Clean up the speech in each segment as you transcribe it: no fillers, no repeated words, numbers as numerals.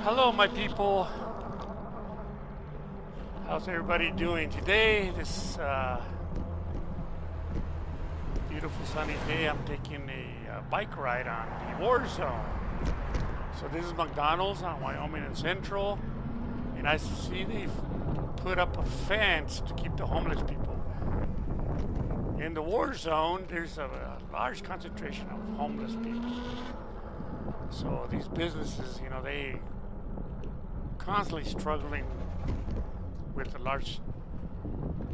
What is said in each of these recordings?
Hello, my people. How's everybody doing today? This beautiful sunny day, I'm taking a bike ride on the war zone. So this is McDonald's on Wyoming and Central, and I see they've put up a fence to keep the homeless people. In the war zone, there's a large concentration of homeless people. So these businesses, you know, they constantly struggling with a large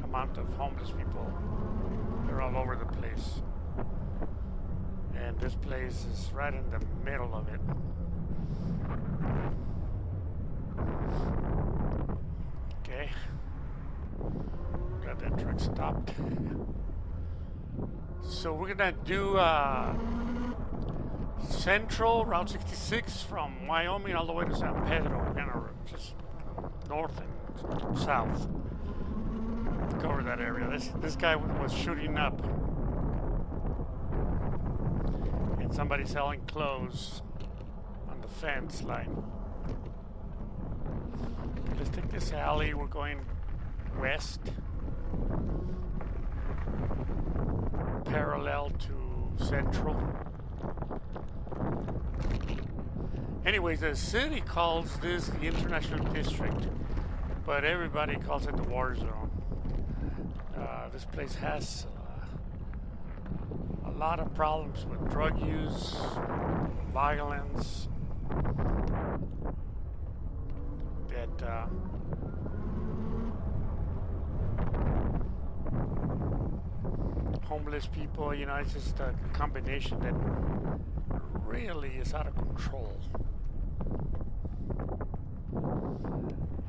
amount of homeless people. They're all over the place. And this place is right in the middle of it. Okay. Got that truck stopped. So we're gonna do Central Route 66 from Wyoming all the way to San Pedro. We're gonna just north and south to cover that area. This guy was shooting up, and somebody selling clothes on the fence line. Let's take this alley. We're going west, parallel to Central. Anyways, the city calls this the International District, but everybody calls it the war zone. This place has a lot of problems with drug use, violence, that homeless people, you know, it's just a combination that really is out of control.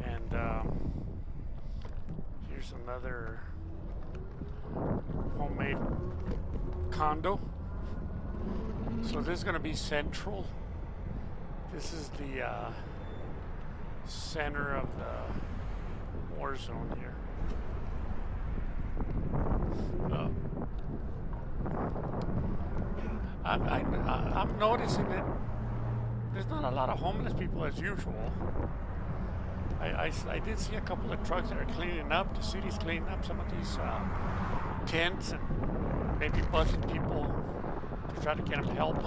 And here's another homemade condo. So this is going to be Central. This is the center of the war zone here. I'm noticing that there's not a lot of homeless people as usual. I did see a couple of trucks that are cleaning up. The city's cleaning up some of these tents and maybe busing people to try to get them help. I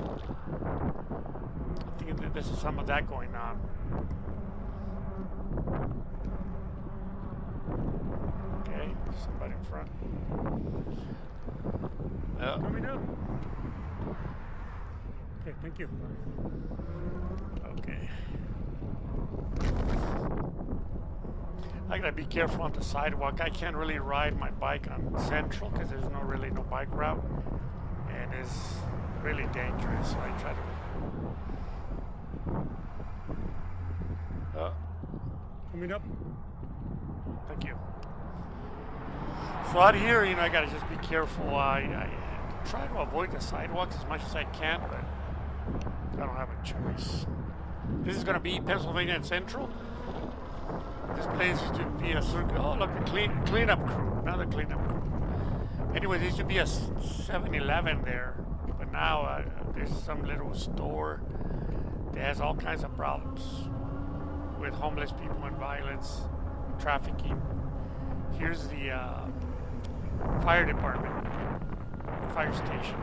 think that there's some of that going on. Okay, somebody in front. Coming up. Okay, thank you. Okay. I gotta be careful on the sidewalk. I can't really ride my bike on Central because there's really no bike route, and it's really dangerous. So I try to. Coming up. Thank you. So out here, you know, I gotta just be careful. I try to avoid the sidewalks as much as I can, but I don't have a choice. This is gonna be Pennsylvania and Central. This place used to be a circle. Oh, look, a cleanup crew. Another cleanup crew. Anyway, there used to be a 7-Eleven there, but now there's some little store that has all kinds of problems with homeless people and violence, trafficking. Here's the fire department, fire station.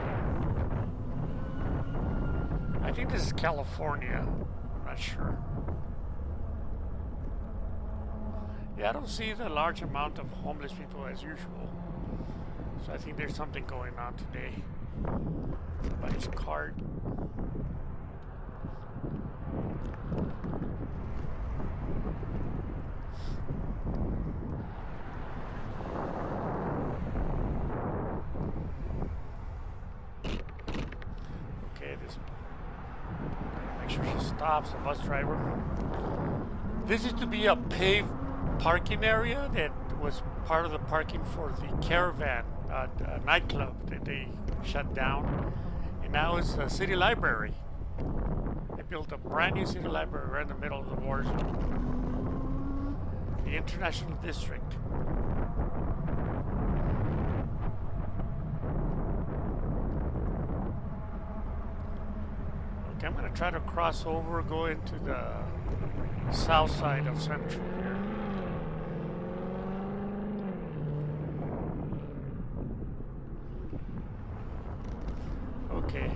I think this is California. I'm not sure. Yeah, I don't see the large amount of homeless people as usual. So I think there's something going on today. Somebody's cart. Okay, make sure she stops, the bus driver. This is to be a paved parking area that was part of the parking for the Caravan nightclub that they shut down, and now it's a city library. They built a brand new city library right in the middle of the war zone. The International District. gonna try to cross over, go into the south side of Central here. Okay.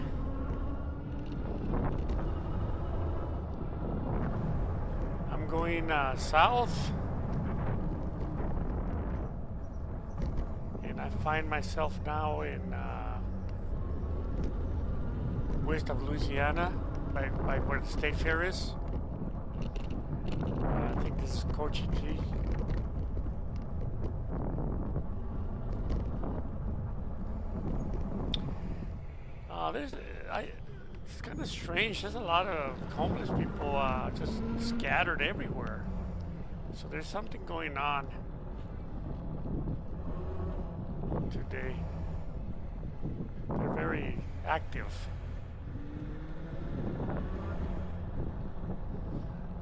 I'm going south. And I find myself now in west of Louisiana, by where the state fair is. I think this is Cochiti. It's kind of strange. There's a lot of homeless people just scattered everywhere. So there's something going on today. They're very active.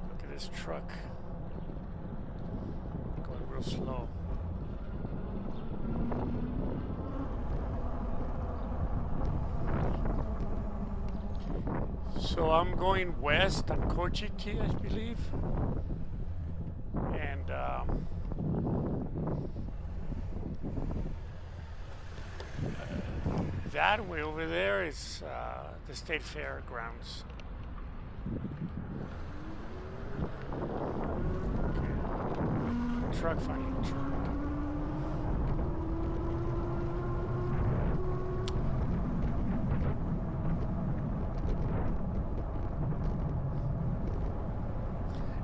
Look at this truck going real slow. So I'm going west on Cochiti, I believe, and that way over there is the state fair grounds. Okay. Truck finally turned.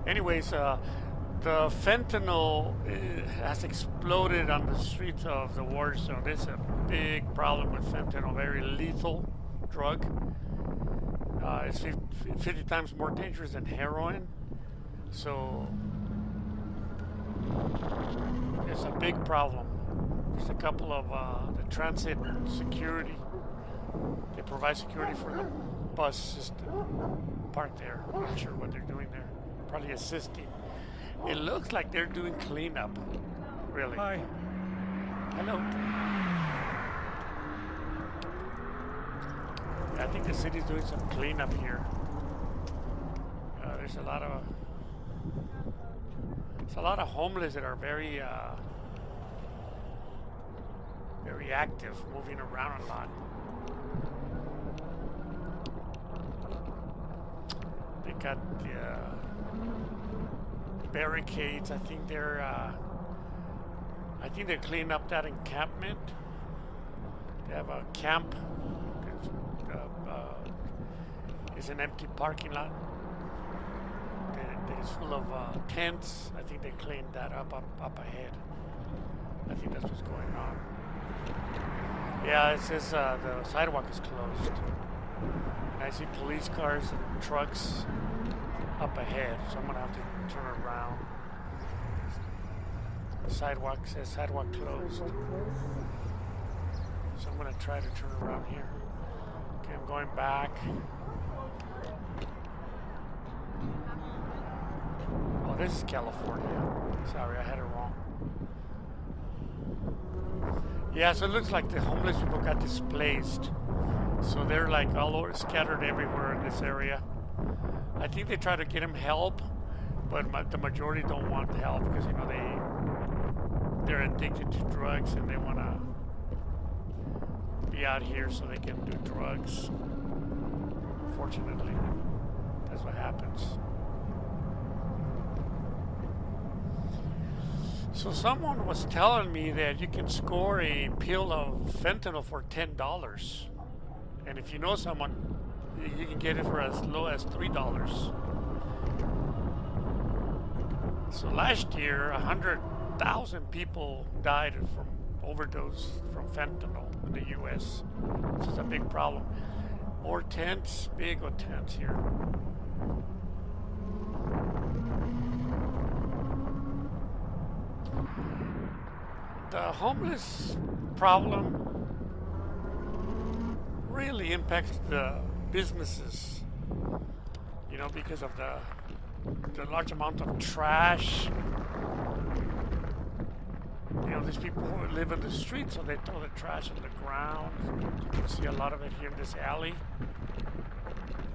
Anyways, the fentanyl has exploded on the streets of the war zone. There's a big problem with fentanyl, very lethal drug. It's 50 times more dangerous than heroin. So it's a big problem. There's a couple of the transit security. They provide security for the bus system parked there. I'm not sure what they're doing there. Probably assisting. It looks like they're doing cleanup. Really. Hi. Hello. Yeah, I think the city's doing some cleanup here. There's a lot of homeless that are very very active, moving around a lot. They got the barricades. I think they're cleaning up that encampment. They have a camp. It's an empty parking lot. It's full of tents. I think they cleaned that up ahead. I think that's what's going on. Yeah, it says the sidewalk is closed. And I see police cars and trucks up ahead, so I'm gonna have to turn around. The sidewalk says sidewalk closed. So I'm gonna try to turn around here. Okay, I'm going back. Oh, this is California. Sorry, I had it wrong. Yeah, so it looks like the homeless people got displaced. So they're like all over, scattered everywhere in this area. I think they try to get them help, but the majority don't want help because, you know, they're addicted to drugs and they want to be out here so they can do drugs. Unfortunately, that's what happens. So someone was telling me that you can score a pill of fentanyl for $10. And if you know someone, you can get it for as low as $3. So last year, 100,000 people died from overdose from fentanyl in the U.S. So it's a big problem. More tents, big old tents here. The homeless problem really impacts the businesses, you know, because of the large amount of trash. You know, these people who live in the street, so they throw the trash on the ground. You can see a lot of it here in this alley.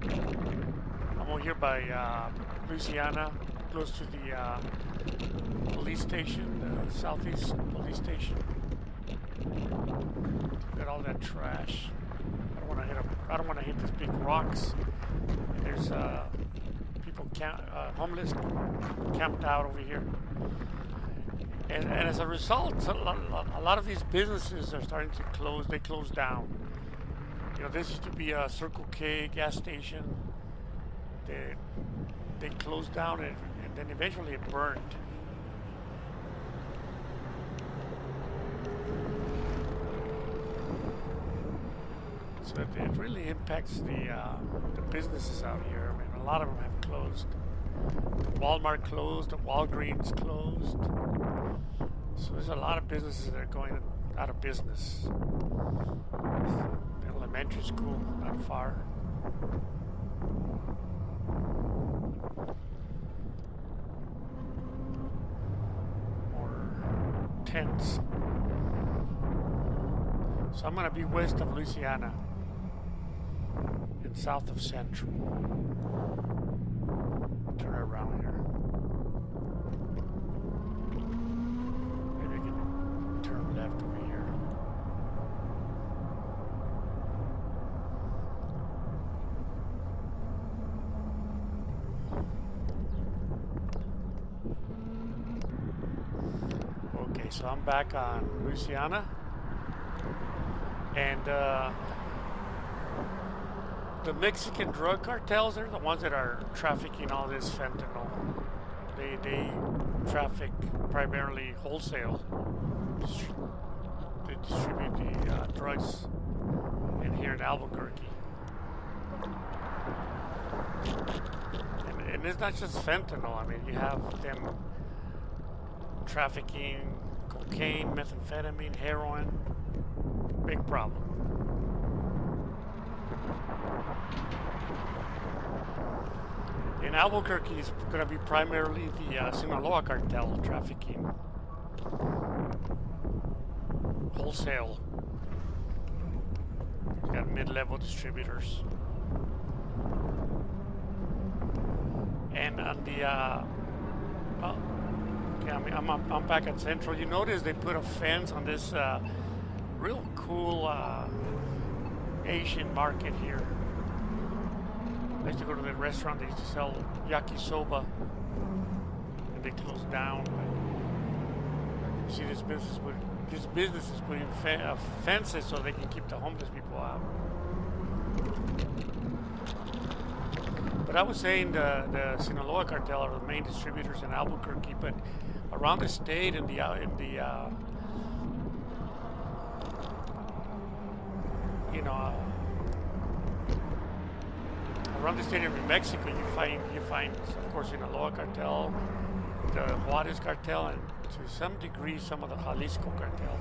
I'm over here by Louisiana, close to the police station, the Southeast police station. Got all that trash. I don't want to hit I don't want to hit these big rocks. And there's people homeless camped out over here. And as a result, a lot of these businesses are starting to close. They close down. You know, this used to be a Circle K gas station. They closed down and then eventually it burned. So it really impacts the businesses out here. I mean, a lot of them have closed. The Walmart closed, the Walgreens closed. So there's a lot of businesses that are going out of business. The elementary school, not far. More tents. So I'm going to be west of Louisiana and south of Central. Turn around here. Maybe I can turn left over here. Okay, so I'm back on Louisiana. And the Mexican drug cartels are the ones that are trafficking all this fentanyl. They traffic primarily wholesale. They distribute the drugs in here in Albuquerque. And it's not just fentanyl. I mean, you have them trafficking cocaine, methamphetamine, heroin. Big problem. In Albuquerque, it's going to be primarily the Sinaloa cartel trafficking. Wholesale. You got mid-level distributors. And on the okay, I'm back at Central. You notice they put a fence on this real cool Asian market here. I used to go to the restaurant. They used to sell yakisoba, and they closed down. But you see, this business is putting fences so they can keep the homeless people out. But I was saying the Sinaloa cartel are the main distributors in Albuquerque, but around the state around the state of New Mexico, you find, of course, Sinaloa cartel, the Juarez cartel, and to some degree, some of the Jalisco cartel.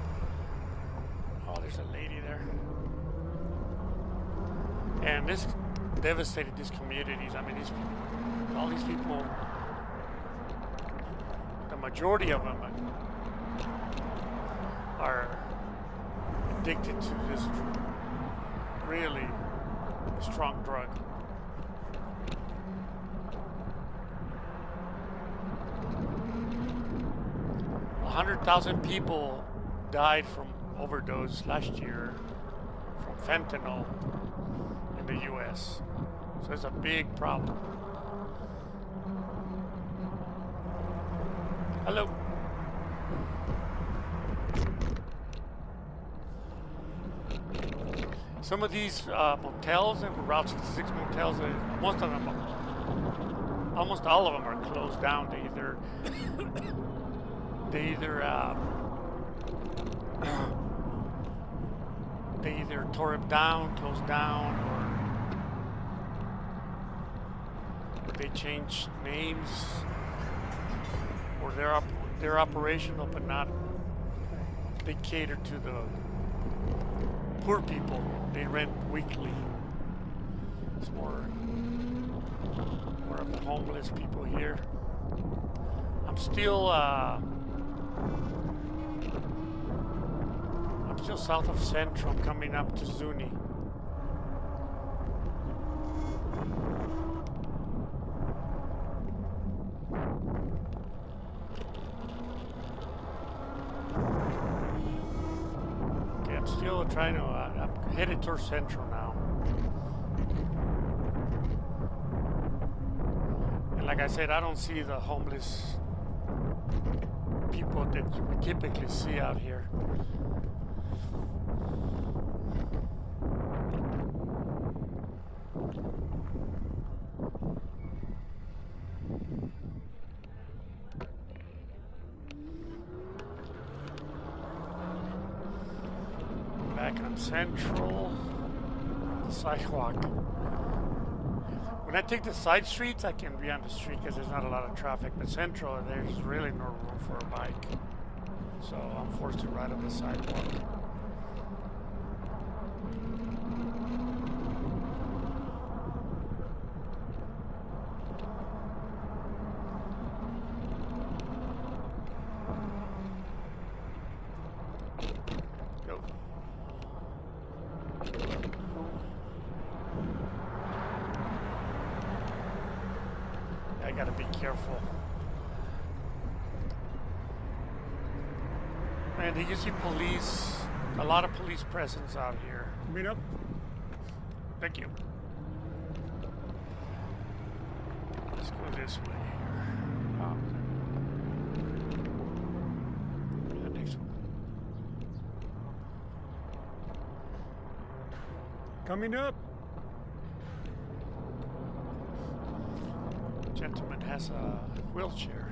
Oh, there's a lady there. And this devastated these communities. I mean, all these people, the majority of them are addicted to this really strong drug. 100,000 people died from overdose last year from fentanyl in the U.S. So it's a big problem. Hello. Some of these motels, Route 66 motels, most of them, almost all of them are closed down. They either tore them down, closed down, or they changed names, or they're operational but not. They cater to the poor people. They rent weekly. It's more of the homeless people here. I'm still south of Central. I'm coming up to Zuni. I'm still trying to. I'm headed towards Central now. And like I said, I don't see the homeless people that we typically see out here. Back on Central, sidewalk. When I take the side streets, I can be on the street because there's not a lot of traffic. But Central, there's really no room for a bike. So I'm forced to ride on the sidewalk. I gotta be careful. Man, did you see police? A lot of police presence out here. Meet up. Thank you. Let's go this way here. Oh. The next one. Coming up. Gentleman has a wheelchair.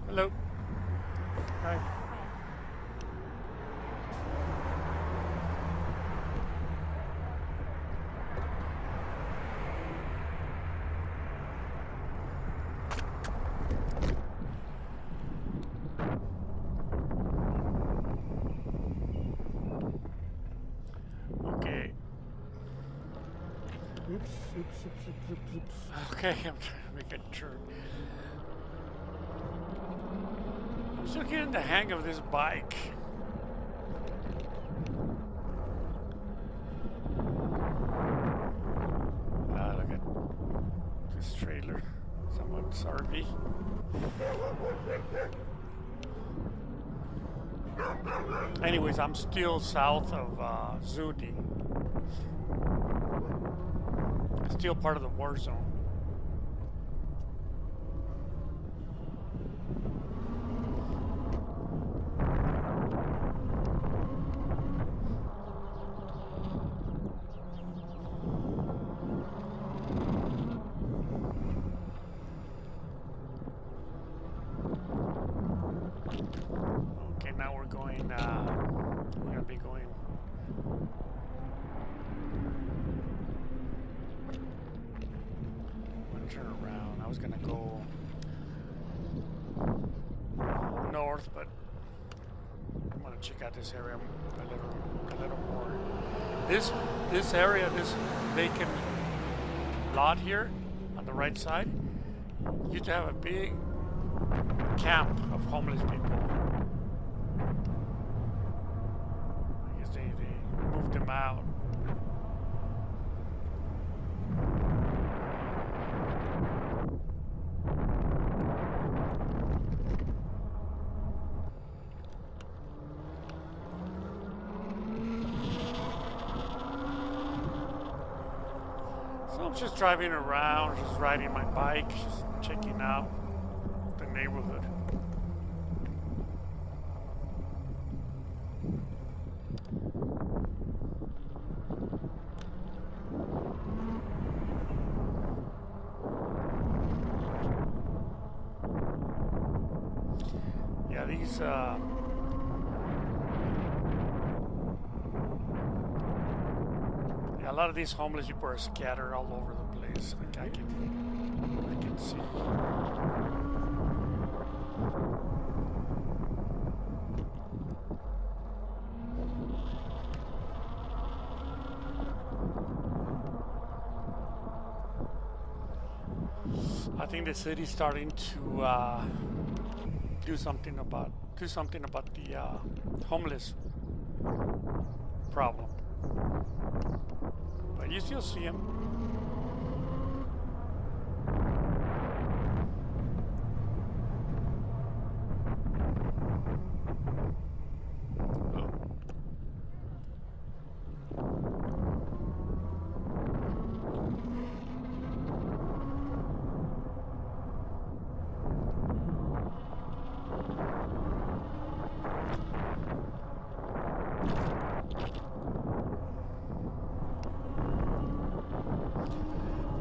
Hello. Hi. Okay. Oops. Okay, I'm trying to make a turn. I'm still getting the hang of this bike. Look at this trailer. Someone's RV. Anyways, I'm still south of Zuni. Still part of the war zone. Now we're going, we're going to be going I'm going to turn around. I was going to go north, but I'm going to check out this area a little more. This area, this vacant lot here on the right side, used to have a big camp of homeless people. I guess they moved them out. So I'm just driving around, just riding my bike, just checking out the neighborhood. Yeah, these a lot of these homeless people are scattered all over the place. Like I can see. I think the city's starting to do something about the homeless problem. But you still see them.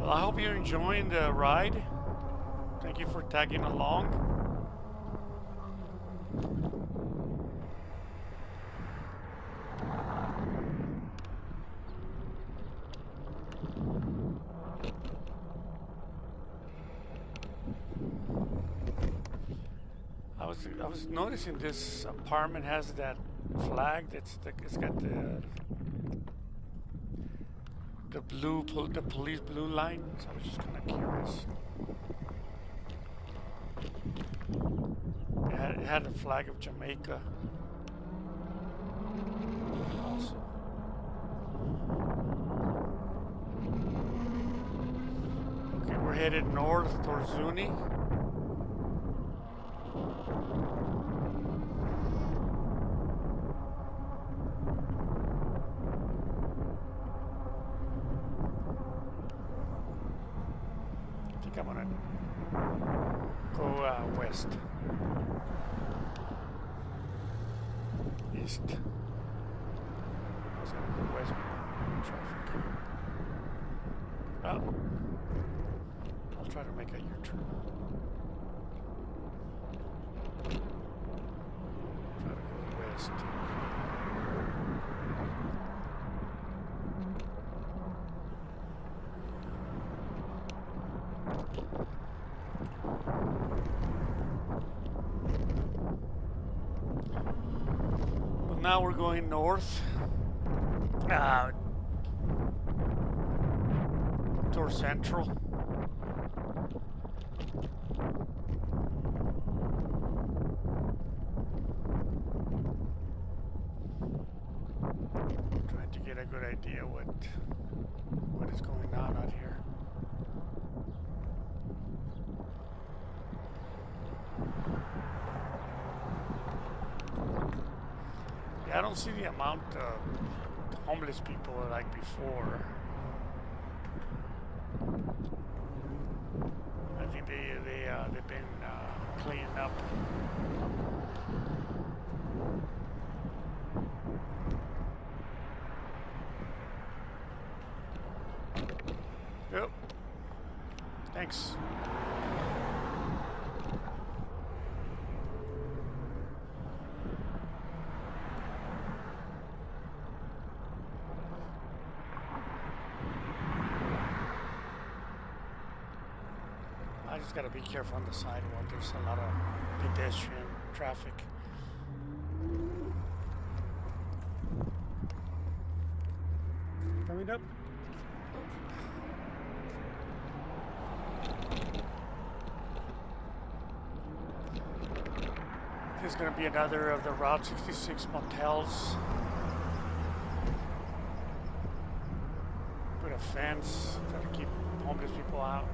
Well, I hope you're enjoying the ride. Thank you for tagging along. I was noticing this apartment has that flag it's got the police blue line, so I was just kind of curious. It had a flag of Jamaica also. Okay, we're headed north towards Zuni. I'm gonna go west. East. I was gonna go west traffic. Oh. I'll try to make a U-turn. Try to go west. Now we're going north towards Central. Trying to get a good idea what is going on out here. I don't see the amount of homeless people like before. I think they've been cleaning up. Yep. Thanks. I just gotta be careful on the sidewalk. There's a lot of pedestrian traffic. Coming up. There's gonna be another of the Route 66 motels. Put a fence, try to keep homeless people out.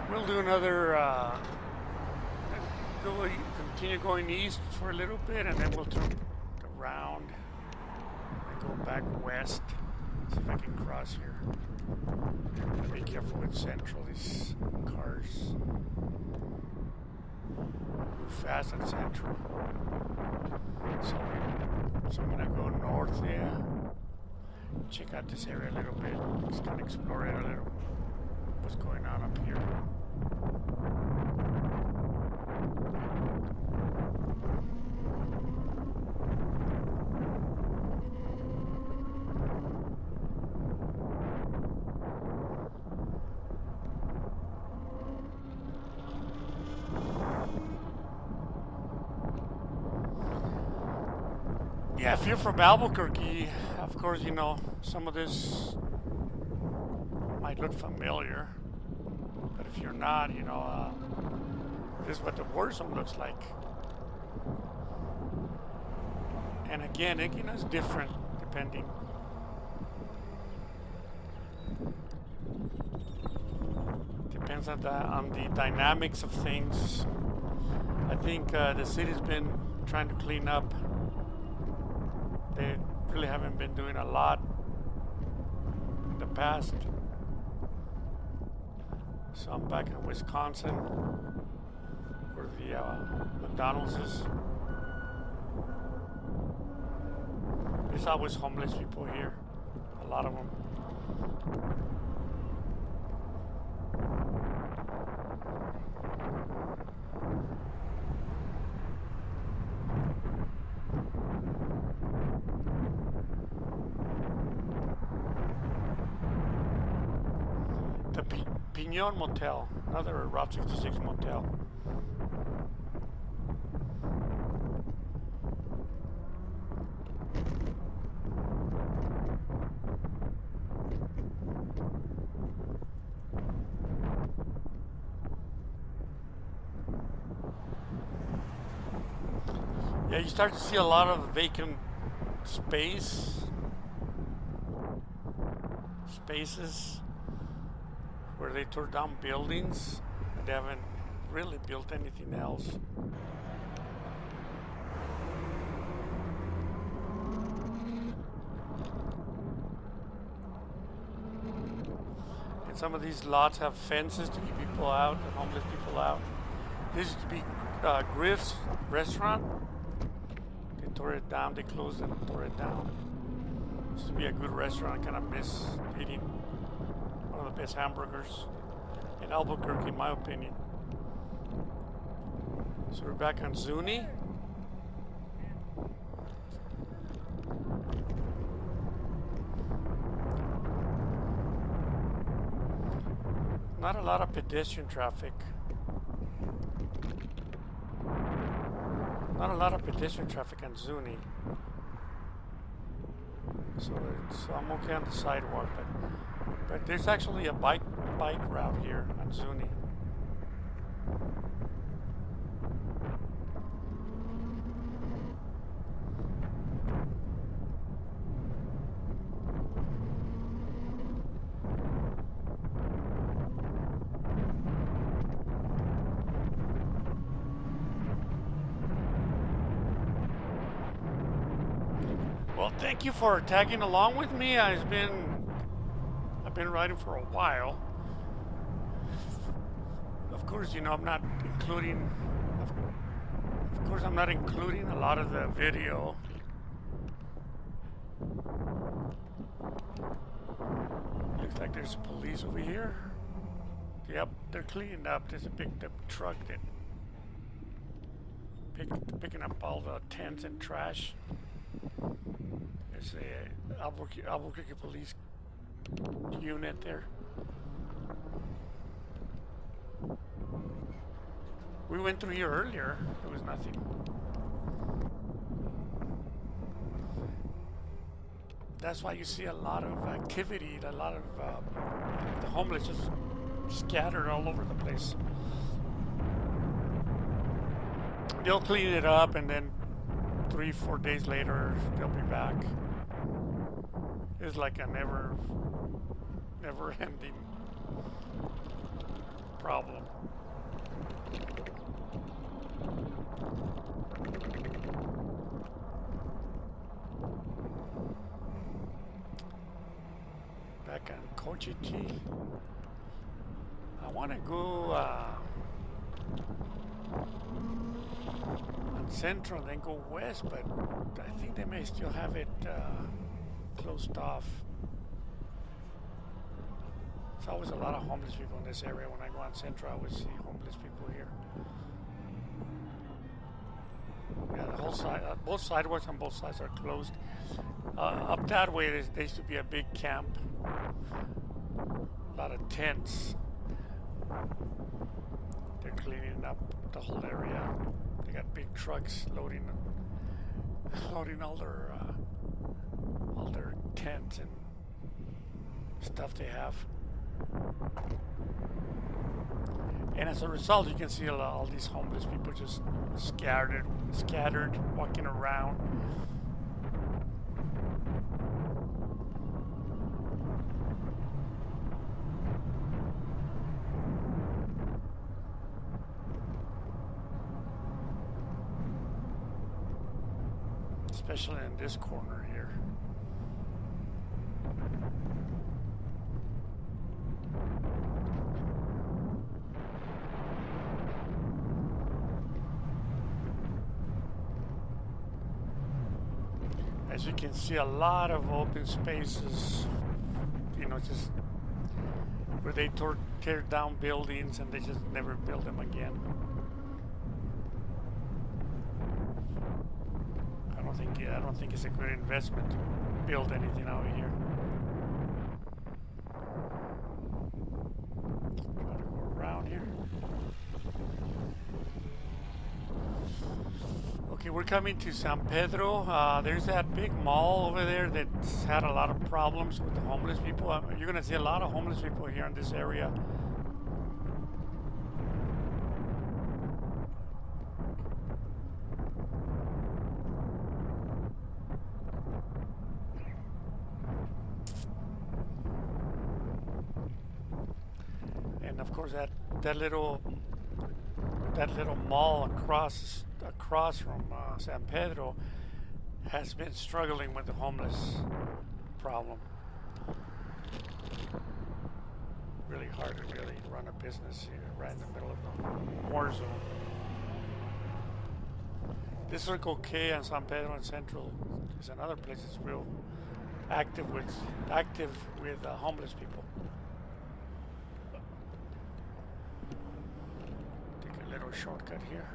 We'll do another, continue going east for a little bit, and then we'll turn around and go back west. See if I can cross here. Be careful with Central, these cars move fast at Central. So I'm gonna go north, yeah. Check out this area a little bit. Just gonna explore it a little. what's going on up here. Yeah, if you're from Albuquerque, of course, you know, some of this might look familiar. But if you're not, you know, this is what the war zone looks like. And again, it, you know, it's different depending. Depends on the dynamics of things. I think the city's been trying to clean up. They really haven't been doing a lot in the past. So I'm back in Wisconsin, where the McDonald's is. There's always homeless people here, a lot of them. The Pinon Motel, another Route 66 motel. Yeah, you start to see a lot of vacant spaces where they tore down buildings and they haven't really built anything else. And some of these lots have fences to keep people out, the homeless people out. This used to be Griff's restaurant. They tore it down, they closed it and tore it down. Used to be a good restaurant. I kind of miss eating one of the best hamburgers in Albuquerque, in my opinion. So we're back on Zuni. Not a lot of pedestrian traffic. Not a lot of pedestrian traffic on Zuni. So I'm okay on the sidewalk, but there's actually a bike route here on Zuni. Well, thank you for tagging along with me. I've been riding for a while. Of course, you know, I'm not including a lot of the video. Looks like there's police over here. Yep, they're cleaning up. There's a big truck that picking up all the tents and trash. There's a Albuquerque police unit there. We went through here earlier. There was nothing. That's why you see a lot of activity, a lot of the homeless just scattered all over the place. They'll clean it up and then 3-4 days later they'll be back. It's like a never ending problem. Back on Cochiti. I want to go on Central and then go west, but I think they may still have it closed off. There's always a lot of homeless people in this area. When I go on Central, I always see homeless people here. Yeah, the whole side, both sidewalks on both sides are closed. Up that way, there used to be a big camp. A lot of tents. They're cleaning up the whole area. They got big trucks loading all their tents and stuff they have. And as a result, you can see all these homeless people just scattered, walking around. Especially in this corner here. As you can see, a lot of open spaces, you know, just where they tear down buildings and they just never build them again. I don't think it's a good investment to build anything out here. Try to go around here. Okay, we're coming to San Pedro. There's that big mall over there that's had a lot of problems with the homeless people. You're going to see a lot of homeless people here in this area. And of course, that little mall across from San Pedro has been struggling with the homeless problem. Really hard to really run a business here, right in the middle of the war zone. This Circle K on San Pedro and Central is another place that's real active with homeless people. Take a little shortcut here.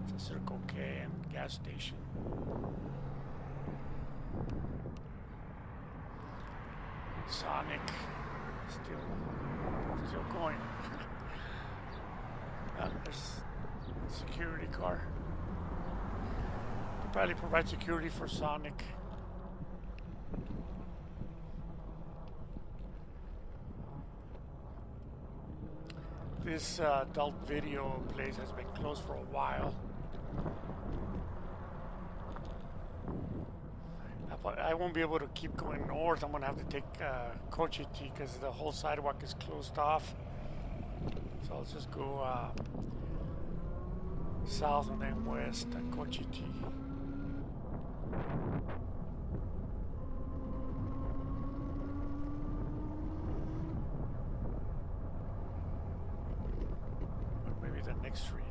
It's a Circle K and gas station. Sonic still going. There's a security car. They probably provide security for Sonic. This adult video place has been closed for a while. I won't be able to keep going north. I'm going to have to take Cochiti because the whole sidewalk is closed off. So I'll just go south and then west at Cochiti. Or maybe the next street.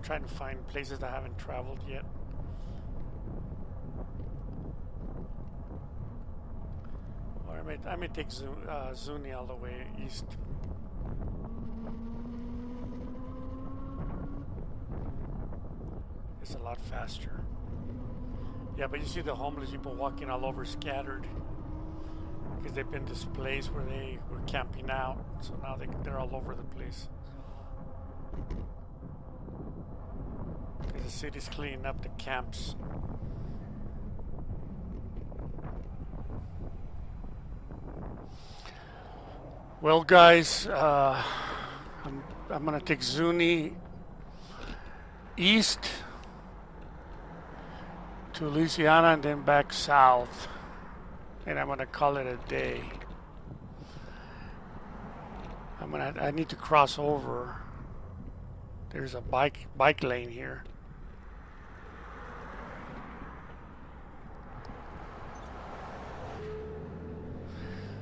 Trying to find places I haven't traveled yet. Or I may take Zuni all the way east. It's a lot faster. Yeah, but you see the homeless people walking all over scattered because they've been displaced where they were camping out. So now they're all over the place. The city's cleaning up the camps. Well, guys, I'm gonna take Zuni east to Louisiana and then back south, and I'm gonna call it a day. I need to cross over. There's a bike lane here.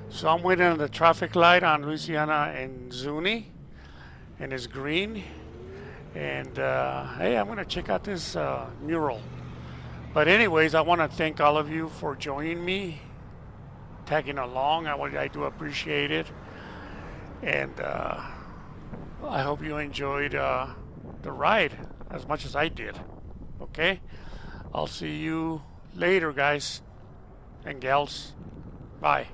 So I'm waiting on the traffic light on Louisiana and Zuni, and it's green. And hey, I'm going to check out this mural. But anyways, I want to thank all of you for joining me, tagging along. I do appreciate it. And I hope you enjoyed the ride as much as I did. Okay? I'll see you later, guys and gals. Bye.